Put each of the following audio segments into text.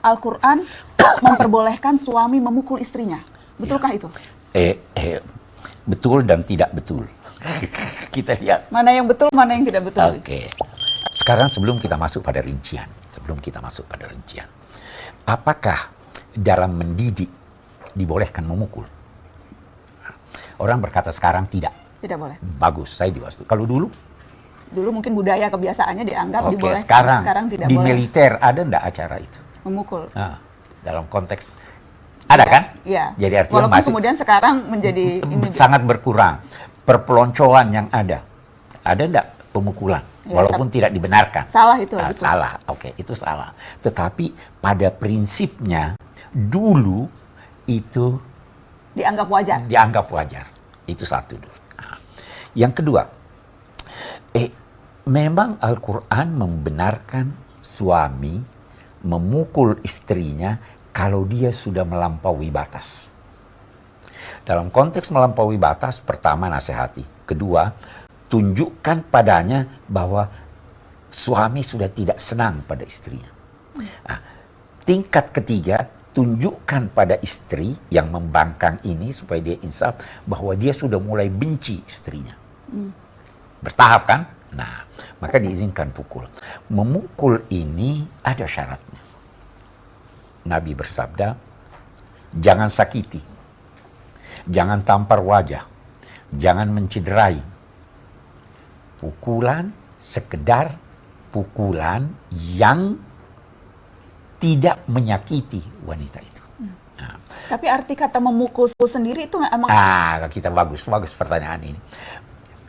Al-Quran memperbolehkan suami memukul istrinya. Betulkah itu? Betul dan tidak betul. Kita lihat. Mana yang betul, mana yang tidak betul. Oke. Sekarang sebelum kita masuk pada rincian. Apakah dalam mendidik dibolehkan memukul? Orang berkata sekarang tidak. Tidak boleh. Bagus, saya juga setuju. Kalau dulu? Dulu mungkin budaya kebiasaannya dianggap dibolehkan. Sekarang tidak di boleh. militer ada enggak acara itu? Memukul. Nah, dalam konteks ada kan? Iya. Jadi artinya walaupun kemudian sekarang menjadi sangat berkurang. Perpeloncoan yang ada enggak pemukulan? Ya, walaupun tidak dibenarkan. Salah itu. Salah, oke, itu salah. Tetapi pada prinsipnya dulu itu dianggap wajar. Itu satu dulu. Nah, yang kedua, memang Al-Quran membenarkan suami memukul istrinya kalau dia sudah melampaui batas. Dalam konteks melampaui batas, pertama nasihati. Kedua, tunjukkan padanya bahwa suami sudah tidak senang pada istrinya. Nah, tingkat ketiga, tunjukkan pada istri yang membangkang ini supaya dia insaf bahwa dia sudah mulai benci istrinya. Bertahap kan? Nah, maka diizinkan pukul. Memukul ini ada syaratnya. Nabi bersabda, jangan sakiti, jangan tampar wajah, jangan mencederai. Pukulan sekedar pukulan yang tidak menyakiti wanita itu. Nah. Tapi arti kata memukul sendiri itu emang... Kita bagus pertanyaan ini.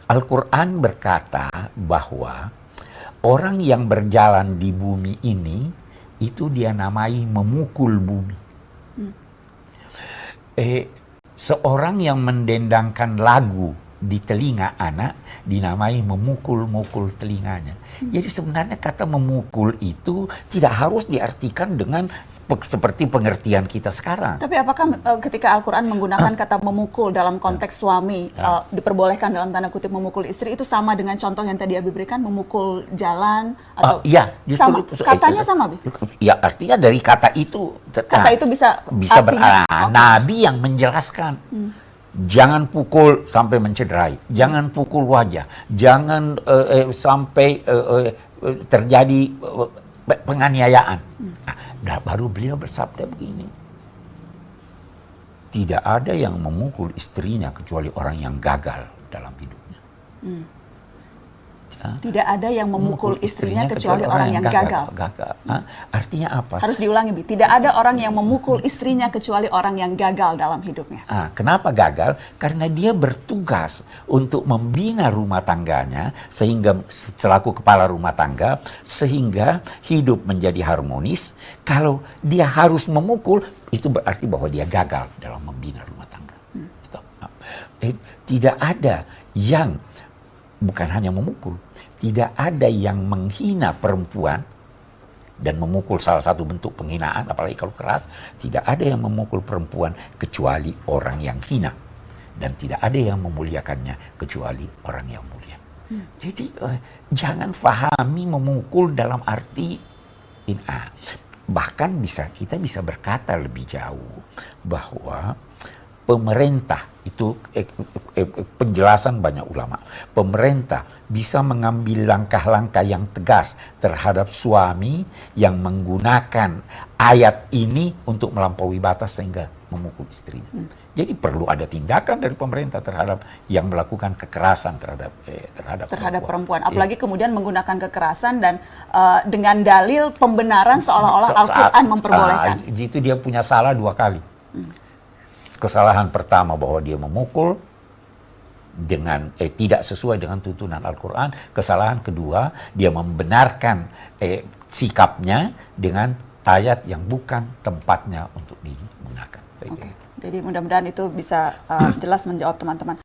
Al-Quran berkata bahwa orang yang berjalan di bumi ini itu dia namai memukul bumi. Seorang yang mendendangkan lagu di telinga anak dinamai memukul-mukul telinganya. Jadi sebenarnya kata memukul itu tidak harus diartikan dengan seperti pengertian kita sekarang. Tapi apakah ketika Al-Quran menggunakan kata memukul dalam konteks suami diperbolehkan dalam tanda kutip memukul istri itu sama dengan contoh yang tadi Abi berikan, memukul jalan atau justru sama? Katanya sama, Abi? Ya, artinya dari kata itu itu bisa Nabi yang menjelaskan. Jangan pukul sampai mencederai, jangan pukul wajah, jangan sampai terjadi penganiayaan. Baru beliau bersabda begini, tidak ada yang memukul istrinya kecuali orang yang gagal dalam hidupnya. Tidak ada yang memukul istrinya kecuali orang yang gagal. Artinya apa? Harus diulangi, Bi. Tidak ada orang yang memukul istrinya kecuali orang yang gagal dalam hidupnya. Kenapa gagal? Karena dia bertugas untuk membina rumah tangganya sehingga selaku kepala rumah tangga sehingga hidup menjadi harmonis. Kalau dia harus memukul, itu berarti bahwa dia gagal dalam membina rumah tangga. Tidak ada yang bukan hanya memukul, tidak ada yang menghina perempuan dan memukul salah satu bentuk penghinaan, apalagi kalau keras. Tidak ada yang memukul perempuan kecuali orang yang hina, dan tidak ada yang memuliakannya kecuali orang yang mulia. Jadi jangan fahami memukul dalam arti bahkan kita bisa berkata lebih jauh bahwa pemerintah itu penjelasan banyak ulama. Pemerintah bisa mengambil langkah-langkah yang tegas terhadap suami yang menggunakan ayat ini untuk melampaui batas sehingga memukul istrinya. Jadi perlu ada tindakan dari pemerintah terhadap yang melakukan kekerasan terhadap perempuan. Apalagi kemudian menggunakan kekerasan dan dengan dalil pembenaran seolah-olah Al-Quran memperbolehkan. Itu dia punya salah dua kali. Kesalahan pertama bahwa dia memukul dengan tidak sesuai dengan tuntunan Al-Quran. Kesalahan kedua, dia membenarkan sikapnya dengan ayat yang bukan tempatnya untuk digunakan. Jadi mudah-mudahan itu bisa jelas menjawab teman-teman.